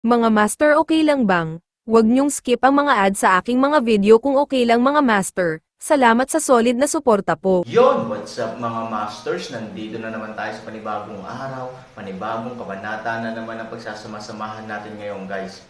Mga master, okay lang bang? Huwag niyong skip ang mga ad sa aking mga video kung okay lang mga master. Salamat sa solid na suporta po. Yon, what's up mga masters? Nandito na naman tayo sa panibagong araw, panibagong kabanata na naman ang pagsasama-samahan natin ngayon guys.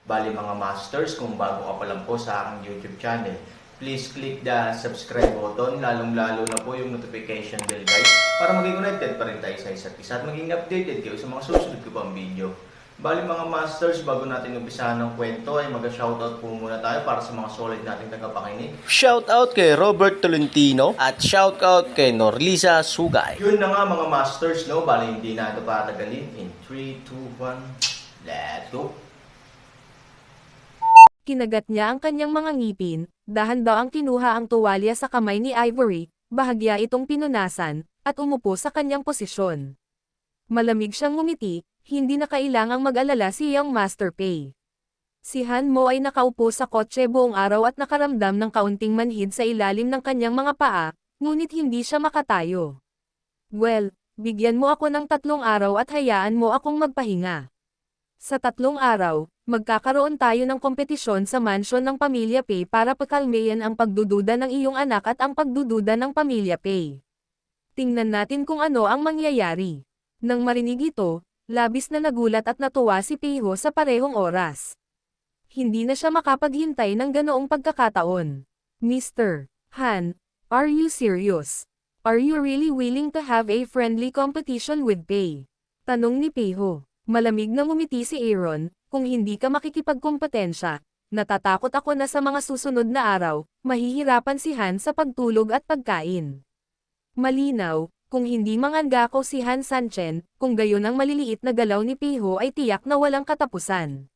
Bali mga masters, kung bago ka pa lang po sa aking YouTube channel, please click the subscribe button, lalong-lalo na po yung notification bell guys, para maging connected pa rin tayo sa isa't isa at maging updated kayo sa mga susunod ko pang video. Bali mga masters, bago natin umpisahan ng kwento ay mag-shoutout po muna tayo para sa mga solid nating tagapakinig. Shoutout kay Robert Tolentino at shoutout kay Norlisa Sugay. Yun na nga mga masters, no? Bali hindi na ito patagalin. In 3, 2, 1, let's go! Kinagat niya ang kanyang mga ngipin, dahan-daang kinuha ang tuwalya sa kamay ni Ivory, bahagya itong pinunasan, at umupo sa kanyang posisyon. Malamig siyang ngumiti, hindi na kailangang mag-alala si Young Master Pei. Si Han Mo ay nakaupo sa kotse buong araw at nakaramdam ng kaunting manhid sa ilalim ng kanyang mga paa, ngunit hindi siya makatayo. Well, bigyan mo ako ng 3 araw at hayaan mo akong magpahinga. Sa 3 araw, magkakaroon tayo ng kompetisyon sa mansyon ng Pamilya Pei para pakalmayan ang pagdududa ng iyong anak at ang pagdududa ng Pamilya Pei. Tingnan natin kung ano ang mangyayari. Nang marinig ito, labis na nagulat at natuwa si Peiho sa parehong oras. Hindi na siya makapaghintay ng ganoong pagkakataon. Mr. Han, are you serious? Are you really willing to have a friendly competition with Pei? Tanong ni Peiho. Malamig na ngumiti si Aaron, kung hindi ka makikipagkompetensya, natatakot ako na sa mga susunod na araw, mahihirapan si Han sa pagtulog at pagkain. Malinaw, kung hindi mangangako si Han Sanchen, kung gayon ang maliliit na galaw ni Peiho ay tiyak na walang katapusan.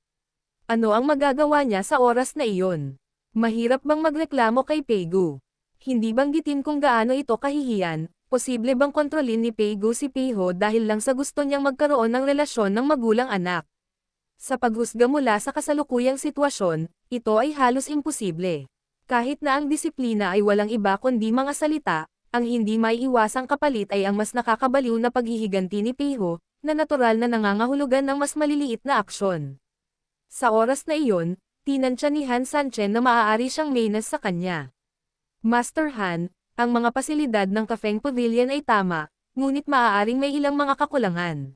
Ano ang magagawa niya sa oras na iyon? Mahirap bang magreklamo kay Peigu? Hindi banggitin kung gaano ito kahihiyan? Posible bang kontrolin ni Peigu si Peiho dahil lang sa gusto niyang magkaroon ng relasyon ng magulang-anak? Sa paghusga mula sa kasalukuyang sitwasyon, ito ay halos imposible. Kahit na ang disiplina ay walang iba kundi mga salita, ang hindi maiiwasang kapalit ay ang mas nakakabaliw na paghihiganti ni Peiho, na natural na nangangahulugan ng mas maliliit na aksyon. Sa oras na iyon, tinansya ni Han Sanchen na maaari siyang mainas sa kanya. Master Han, ang mga pasilidad ng Kafeng Pavilion ay tama, ngunit maaaring may ilang mga kakulangan.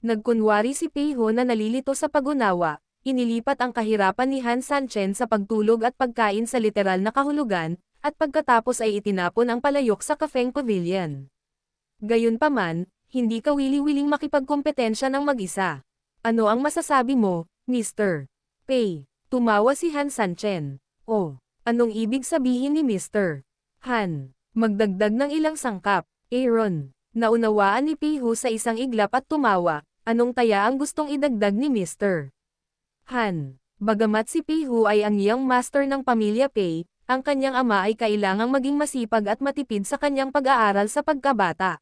Nagkunwari si Peiho na nalilito sa pag-unawa, inilipat ang kahirapan ni Han Sanchen sa pagtulog at pagkain sa literal na kahulugan, at pagkatapos ay itinapon ang palayok sa Kafeng Pavilion. Gayunpaman, hindi ka wili-wiling makipagkompetensya ng mag-isa. Ano ang masasabi mo, Mr. Pei? Tumawa si Han Sanchen. Oh, anong ibig sabihin ni Mr. Han? Magdagdag ng ilang sangkap. Aaron, naunawaan ni Peiho sa isang iglap at tumawa. Anong taya ang gustong idagdag ni Mr. Han? Bagamat si Peiho ay ang young master ng Pamilya Pei, ang kanyang ama ay kailangang maging masipag at matipid sa kanyang pag-aaral sa pagkabata.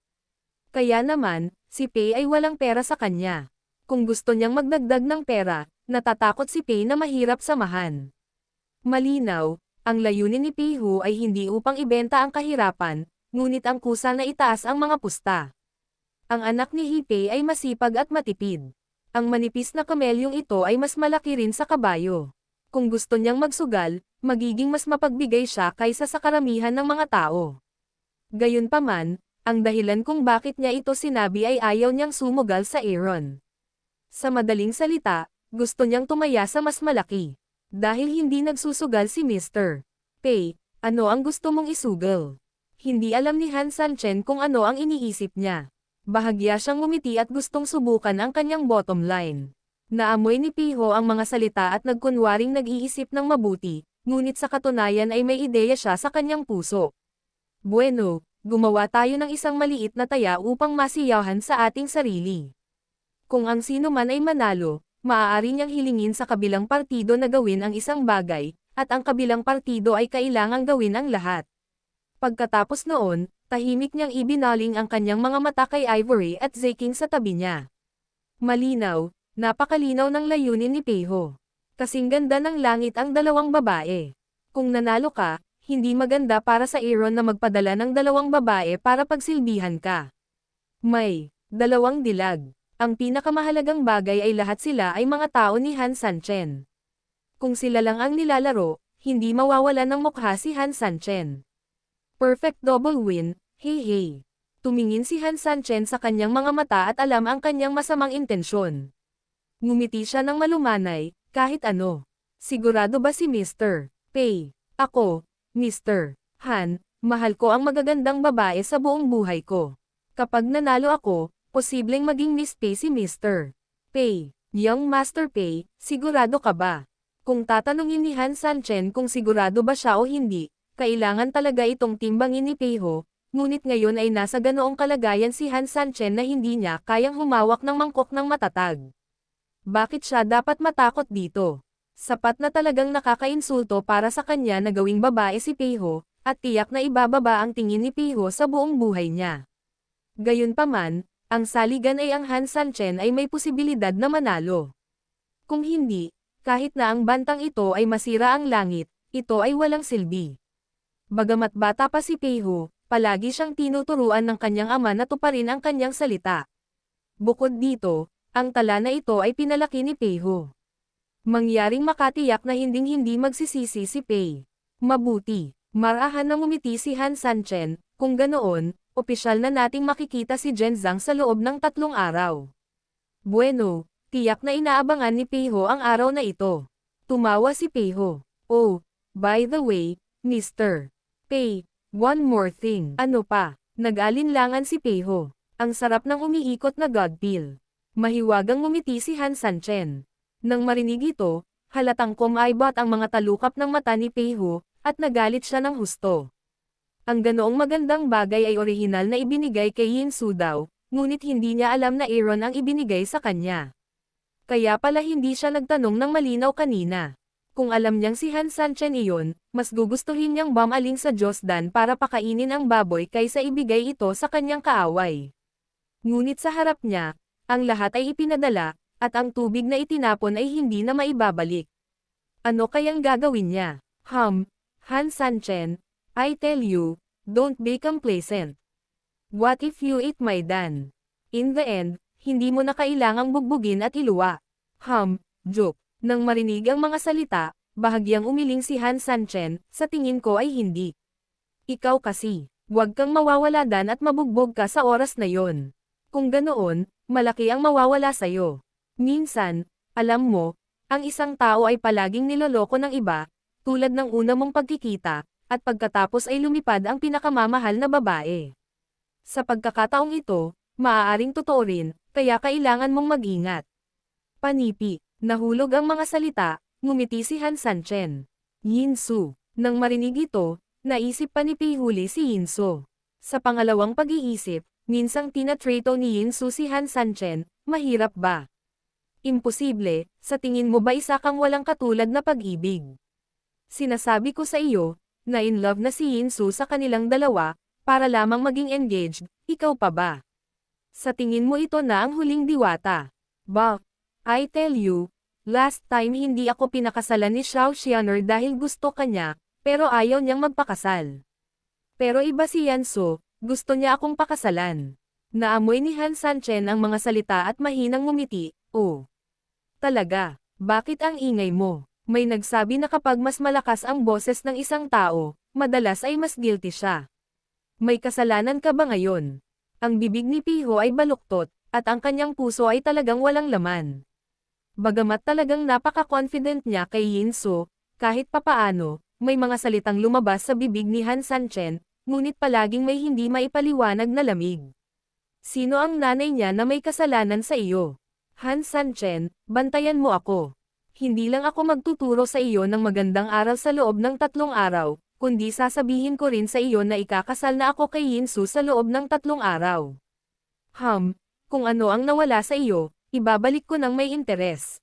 Kaya naman, si Pei ay walang pera sa kanya. Kung gusto niyang magdagdag ng pera, natatakot si Pei na mahirap samahan. Malinaw, ang layunin ni Peiho ay hindi upang ibenta ang kahirapan, ngunit ang kusa na itaas ang mga pusta. Ang anak ni Hipei ay masipag at matipid. Ang manipis na kamelyong ito ay mas malaki rin sa kabayo. Kung gusto niyang magsugal, magiging mas mapagbigay siya kaysa sa karamihan ng mga tao. Gayunpaman, ang dahilan kung bakit niya ito sinabi ay ayaw niyang sumugal sa Aaron. Sa madaling salita, gusto niyang tumaya sa mas malaki. Dahil hindi nagsusugal si Mr. Pei, ano ang gusto mong isugal? Hindi alam ni Han Sanchen kung ano ang iniisip niya. Bahagya siyang ngumiti at gustong subukan ang kanyang bottom line. Naamoy ni Peiho ang mga salita at nagkunwaring nag-iisip ng mabuti, ngunit sa katunayan ay may ideya siya sa kanyang puso. Bueno, gumawa tayo ng isang maliit na taya upang masiyahan sa ating sarili. Kung ang sino man ay manalo, maaari niyang hilingin sa kabilang partido na gawin ang isang bagay, at ang kabilang partido ay kailangang gawin ang lahat. Pagkatapos noon, tahimik niyang ibinaling ang kanyang mga mata kay Ivory at Zeking sa tabi niya. Malinaw, napakalinaw ng layunin ni Peiho. Kasing ganda ng langit ang dalawang babae. Kung nanalo ka, hindi maganda para sa Aaron na magpadala ng 2 babae para pagsilbihan ka. May 2 dilag. Ang pinakamahalagang bagay ay lahat sila ay mga tao ni Han Sanchen. Kung sila lang ang nilalaro, hindi mawawala ng mukha si Han Sanchen. Perfect double win, hey hey. Tumingin si Han Sanchen sa kanyang mga mata at alam ang kanyang masamang intensyon. Ngumiti siya ng malumanay, kahit ano. Sigurado ba si Mr. Pei? Ako, Mr. Han, mahal ko ang magagandang babae sa buong buhay ko. Kapag nanalo ako, posibleng maging Miss Pei si Mr. Pei. Young Master Pei, sigurado ka ba? Kung tatanungin ni Han Sanchen kung sigurado ba siya o hindi, kailangan talaga itong timbangin ni Peiho, ngunit ngayon ay nasa ganoong kalagayan si Han Sanchen na hindi niya kayang humawak ng mangkok ng matatag. Bakit siya dapat matakot dito? Sapat na talagang nakakainsulto para sa kanya na gawing babae si Peiho, at tiyak na ibababa ang tingin ni Peiho sa buong buhay niya. Gayunpaman, ang saligan ay ang Han Sanchen ay may posibilidad na manalo. Kung hindi, kahit na ang bantang ito ay masira ang langit, ito ay walang silbi. Bagamat bata pa si Peiho, palagi siyang tinuturuan ng kanyang ama na tuparin ang kanyang salita. Bukod dito, ang tala na ito ay pinalaki ni Peiho. Mangyaring makatiyak na hinding-hindi magsisisi si Pei. Mabuti, marahan na ngumiti si Han Sanchen, kung ganoon, opisyal na nating makikita si Jen Zhang sa loob ng 3 araw. Bueno, tiyak na inaabangan ni Peiho ang araw na ito. Tumawa si Peiho. Oh, by the way, Mr. Pei, one more thing. Ano pa? Nag-alinlangan si Peiho. Ang sarap ng umiikot na godpill. Mahiwagang ngumiti si Han Sanchen. Nang marinig ito, halatang kumaibot ang mga talukap ng mata ni Peiho, at nagalit siya ng husto. Ang ganoong magandang bagay ay orihinal na ibinigay kay Yin Su daw, ngunit hindi niya alam na Aaron ang ibinigay sa kanya. Kaya pala hindi siya nagtanong ng malinaw kanina. Kung alam niyang si Han Sanchen iyon, mas gugustuhin niyang bumaling sa Josdan para pakainin ang baboy kaysa ibigay ito sa kanyang kaaway. Ngunit sa harap niya, ang lahat ay ipinadala, at ang tubig na itinapon ay hindi na maibabalik. Ano kayang gagawin niya? Han Sanchen, I tell you, don't be complacent. What if you eat my Dan? In the end, hindi mo na kailangang bugbugin at iluwa. Joke. Nang marinig ang mga salita, bahagyang umiling si Han Sanchen, sa tingin ko ay hindi. Ikaw kasi, huwag kang mawawala Dan at mabugbog ka sa oras na yon. Kung ganoon, malaki ang mawawala sa'yo. Minsan, alam mo, ang isang tao ay palaging niloloko ng iba, tulad ng una mong pagkikita, at pagkatapos ay lumipad ang pinakamamahal na babae. Sa pagkakataong ito, maaaring totoo rin, kaya kailangan mong mag-ingat. Panipi, nahulog ang mga salita, ngumiti si Han Sanchen. Yin Su, nang marinig ito, naisip pa ni Peihuli si Yin Su. Sa pangalawang pag-iisip, minsang tinatrato ni Yin Su si Han Sanchen, mahirap ba? Imposible, sa tingin mo ba isa kang walang katulad na pag-ibig? Sinasabi ko sa iyo, na in love na si Yin Su sa kanilang dalawa, para lamang maging engaged, ikaw pa ba? Sa tingin mo ito na ang huling diwata? I tell you, last time hindi ako pinakasalan ni Xiao Xian'er dahil gusto kanya, pero ayaw niyang magpakasal. Pero iba si Yan Su, gusto niya akong pakasalan. Naamoy ni Han Sanchen ang mga salita at mahinang ngumiti, oh. Talaga, bakit ang ingay mo? May nagsabi na kapag mas malakas ang boses ng isang tao, madalas ay mas guilty siya. May kasalanan ka ba ngayon? Ang bibig ni Peiho ay baluktot, at ang kanyang puso ay talagang walang laman. Bagamat talagang napaka-confident niya kay Yin Su, kahit papaano, may mga salitang lumabas sa bibig ni Han Sanchen, ngunit palaging may hindi maipaliwanag na lamig. Sino ang nanay niya na may kasalanan sa iyo? Han Sanchen, bantayan mo ako. Hindi lang ako magtuturo sa iyo ng magandang aral sa loob ng 3 araw, kundi sasabihin ko rin sa iyo na ikakasal na ako kay Yin Su sa loob ng 3 araw. Kung ano ang nawala sa iyo, ibabalik ko ng may interes.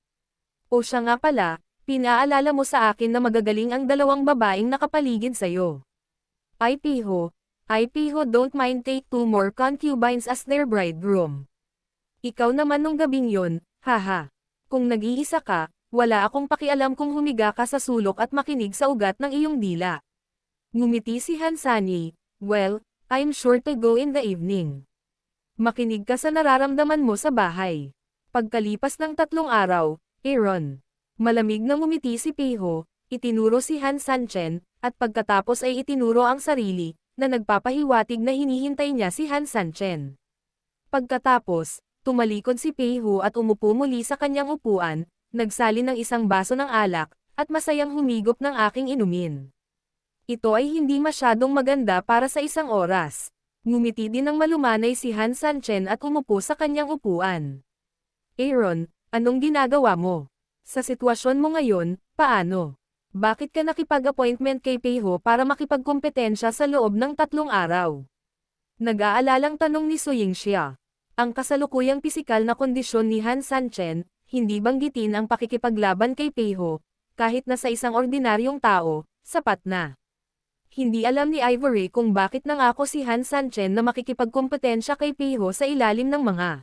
O siya nga pala, pinaalala mo sa akin na magagaling ang 2 babaeng nakapaligid sa iyo. I Peiho, don't mind take 2 more concubines as their bridegroom. Ikaw naman nung gabing yon, haha. Kung nag-iisa ka, wala akong pakialam kung humiga ka sa sulok at makinig sa ugat ng iyong dila. Ngumiti si Han Sanyi, well, I'm sure to go in the evening. Makinig ka sa nararamdaman mo sa bahay. Pagkalipas ng 3 araw, Aaron. Malamig na ngumiti si Peiho, itinuro si Han Sanchen, at pagkatapos ay itinuro ang sarili, na nagpapahiwatig na hinihintay niya si Han Sanchen. Pagkatapos, tumalikod si Peiho at umupo muli sa kanyang upuan, nagsalin ng isang baso ng alak, at masayang humigop ng aking inumin. Ito ay hindi masyadong maganda para sa isang oras. Ngumiti din ng malumanay si Han Sanchen at umupo sa kanyang upuan. Aaron, anong ginagawa mo? Sa sitwasyon mo ngayon, paano? Bakit ka nakipag-appointment kay Peiho para makipagkompetensya sa loob ng 3 araw? Nag-aalalang tanong ni Su Yingxia. Ang kasalukuyang pisikal na kondisyon ni Han Sanchen, hindi banggitin ang pakikipaglaban kay Peiho, kahit na sa isang ordinaryong tao, sapat na. Hindi alam ni Ivory kung bakit nangako si Han Sanchen na makikipagkompetensya kay Peiho sa ilalim ng mga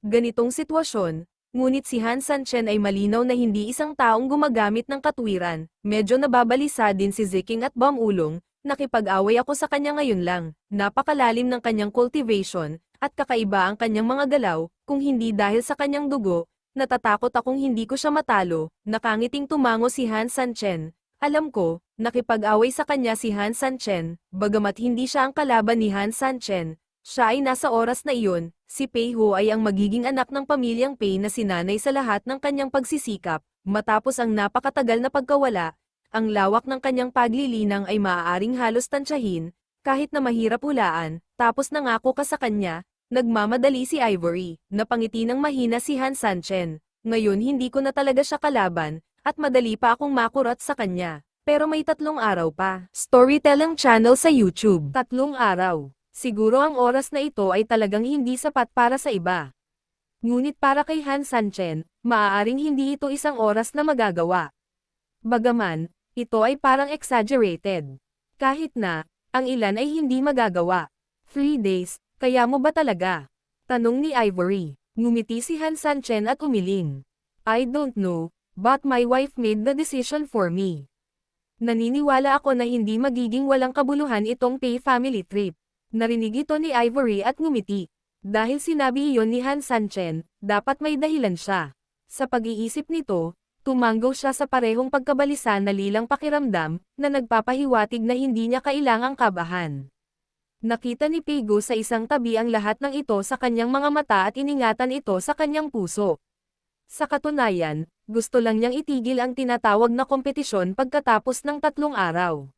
ganitong sitwasyon. Ngunit si Han Sanchen ay malinaw na hindi isang taong gumagamit ng katwiran, medyo nababalisa din si Ziking at Bamulong, nakipag-away ako sa kanya ngayon lang, napakalalim ng kanyang cultivation, at kakaiba ang kanyang mga galaw, kung hindi dahil sa kanyang dugo, natatakot akong hindi ko siya matalo, nakangiting tumango si Han Sanchen. Alam ko, nakipag-away sa kanya si Han Sanchen, bagamat hindi siya ang kalaban ni Han Sanchen. Siya ay nasa oras na iyon, si Peiho ay ang magiging anak ng pamilyang Pei na sinanay sa lahat ng kanyang pagsisikap, matapos ang napakatagal na pagkawala, ang lawak ng kanyang paglilinang ay maaaring halos tansyahin, kahit na mahirap hulaan, tapos nangako ka sa kanya, nagmamadali si Ivory, napangiti ng mahina si Han Sanchen, ngayon hindi ko na talaga siya kalaban, at madali pa akong makurat sa kanya, pero may 3 araw pa. Storytelling channel sa YouTube. 3 araw. Siguro ang oras na ito ay talagang hindi sapat para sa iba. Ngunit para kay Han Sanchen, maaaring hindi ito isang oras na magagawa. Bagaman, ito ay parang exaggerated. Kahit na, ang ilan ay hindi magagawa. 3 days, kaya mo ba talaga? Tanong ni Ivory. Ngumiti si Han Sanchen at umiling. I don't know, but my wife made the decision for me. Naniniwala ako na hindi magiging walang kabuluhan itong Pei family trip. Narinig ito ni Ivory at ngumiti. Dahil sinabi iyon ni Han Sanchen, dapat may dahilan siya. Sa pag-iisip nito, tumanggo siya sa parehong pagkabalisa na lilang pakiramdam, na nagpapahiwatig na hindi niya kailangang kabahan. Nakita ni Peigo sa isang tabi ang lahat ng ito sa kanyang mga mata at iningatan ito sa kanyang puso. Sa katunayan, gusto lang niyang itigil ang tinatawag na kompetisyon pagkatapos ng 3 araw.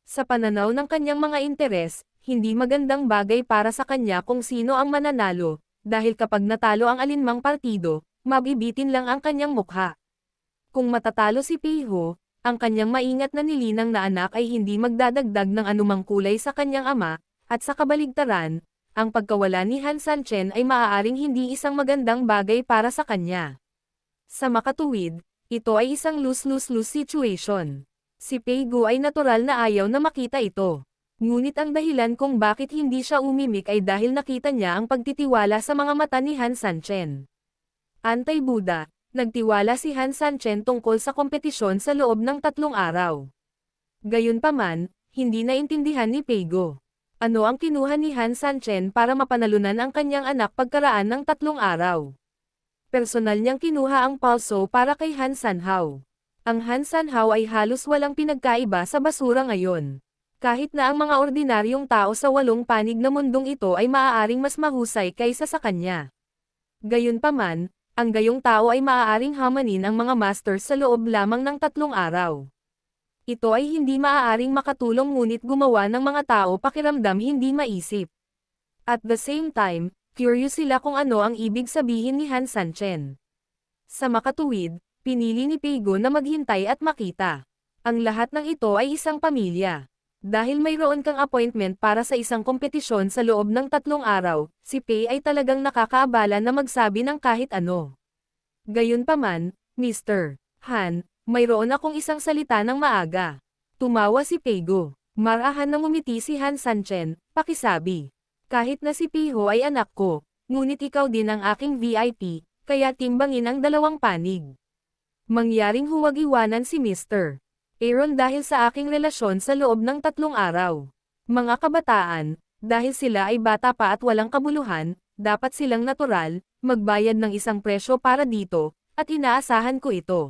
Sa pananaw ng kanyang mga interes, hindi magandang bagay para sa kanya kung sino ang mananalo, dahil kapag natalo ang alinmang partido, mabibitin lang ang kanyang mukha. Kung matatalo si Peiho, ang kanyang maingat na nilinang na anak ay hindi magdadagdag ng anumang kulay sa kanyang ama, at sa kabaligtaran, ang pagkawala ni Han Sanchen ay maaaring hindi isang magandang bagay para sa kanya. Sa makatuwid, ito ay isang lose-lose-lose situation. Si Peigo ay natural na ayaw na makita ito. Ngunit ang dahilan kung bakit hindi siya umimik ay dahil nakita niya ang pagtitiwala sa mga mata ni Han Sanchen. Antay-Buda, nagtiwala si Han Sanchen tungkol sa kompetisyon sa loob ng 3 araw. Gayunpaman, hindi naintindihan ni Peigo. Ano ang kinuha ni Han Sanchen para mapanalunan ang kanyang anak pagkaraan ng 3 araw? Personal niyang kinuha ang palso para kay Han Sanhao. Ang Han Sanhao ay halos walang pinagkaiba sa basura ngayon. Kahit na ang mga ordinaryong tao sa 8 panig na mundong ito ay maaaring mas mahusay kaysa sa kanya. Gayunpaman, ang gayong tao ay maaaring hamanin ang mga masters sa loob lamang ng 3 araw. Ito ay hindi maaaring makatulong ngunit gumawa ng mga tao pakiramdam hindi maisip. At the same time, curious sila kung ano ang ibig sabihin ni Han Sanchen. Sa makatuwid, pinili ni Peigo na maghintay at makita. Ang lahat ng ito ay isang pamilya. Dahil mayroon kang appointment para sa isang kompetisyon sa loob ng 3 araw, si Pei ay talagang nakakaabala na magsabi ng kahit ano. Gayunpaman, Mr. Han, mayroon akong isang salita ng maaga. Tumawa si Peigo. Marahan na ngumiti si Han Sanchen, pakisabi. Kahit na si Peiho ay anak ko, ngunit ikaw din ang aking VIP, kaya timbangin ang 2 panig. Mangyaring huwag iwanan si Mr. Aaron dahil sa aking relasyon sa loob ng 3 araw. Mga kabataan, dahil sila ay bata pa at walang kabuluhan, dapat silang natural, magbayad ng isang presyo para dito, at inaasahan ko ito.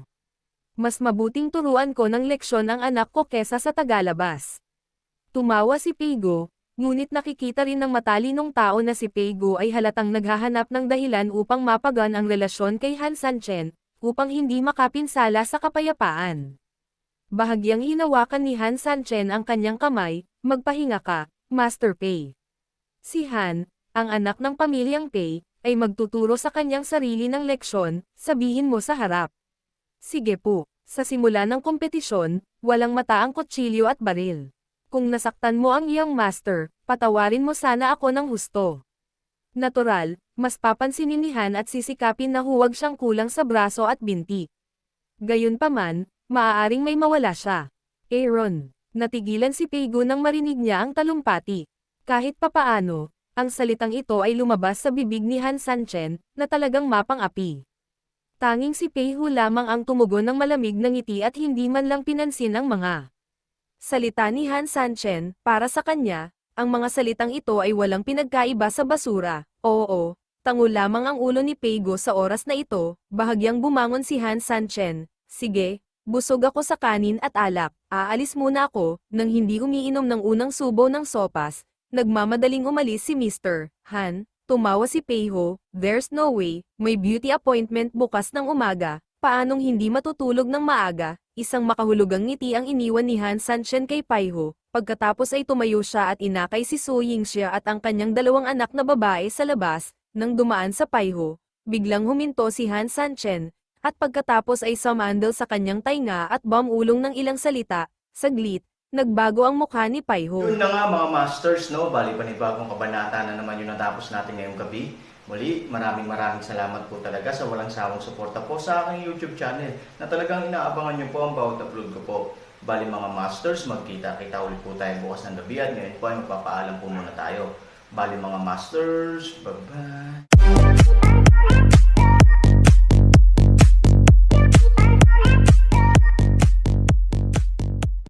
Mas mabuting turuan ko ng leksyon ang anak ko kesa sa tagalabas. Tumawa si Peigo, ngunit nakikita rin ng matalinong tao na si Peigo ay halatang naghahanap ng dahilan upang mapagan ang relasyon kay Han Sanchen, upang hindi makapinsala sa kapayapaan. Bahagyang hinawakan ni Han Sanchen ang kanyang kamay, magpahinga ka, Master Pei. Si Han, ang anak ng pamilyang Pei, ay magtuturo sa kanyang sarili ng leksyon, sabihin mo sa harap. Sige po, sa simula ng kompetisyon, walang mata ang kutsilyo at baril. Kung nasaktan mo ang iyong master, patawarin mo sana ako ng husto. Natural, mas papansinin ni Han at sisikapin na huwag siyang kulang sa braso at binti. Gayunpaman, maaaring may mawala siya. Aaron, natigilan si Peigo nang marinig niya ang talumpati. Kahit papaano, ang salitang ito ay lumabas sa bibig ni Han Sanchen, na talagang mapang-api. Tanging si Peiho lamang ang tumugon ng malamig na ngiti at hindi man lang pinansin ang mga salita ni Han Sanchen. Para sa kanya, ang mga salitang ito ay walang pinagkaiba sa basura. Oo, tango lamang ang ulo ni Peigo sa oras na ito. Bahagyang bumangon si Han Sanchen. Sige, busog ako sa kanin at alak. Aalis muna ako. Nang hindi umiinom ng unang subo ng sopas, nagmamadaling umalis si Mr. Han. Tumawa si Peiho. There's no way, may beauty appointment bukas ng umaga. Paanong hindi matutulog ng maaga? Isang makahulugang ngiti ang iniwan ni Han Sanchen kay Peiho. Pagkatapos ay tumayo siya at inakay si Su Yingxia at ang kanyang 2 anak na babae sa labas. Nang dumaan sa Peiho, biglang huminto si Han Sanchen, at pagkatapos ay sumandal sa kanyang tainga at bumulong ng ilang salita. Saglit, nagbago ang mukha ni Peiho. Yun na nga mga masters, no? Bali panibagong kabanata na naman yung natapos natin ngayong gabi. Muli, maraming salamat po talaga sa walang sawang suporta po sa aking YouTube channel na talagang inaabangan nyo po ang bawat upload ko po. Bali mga masters, magkita-kita ulit po tayo bukas ng gabi at ngayon po ay magpapaalam po muna tayo. Bali mga masters, bye-bye!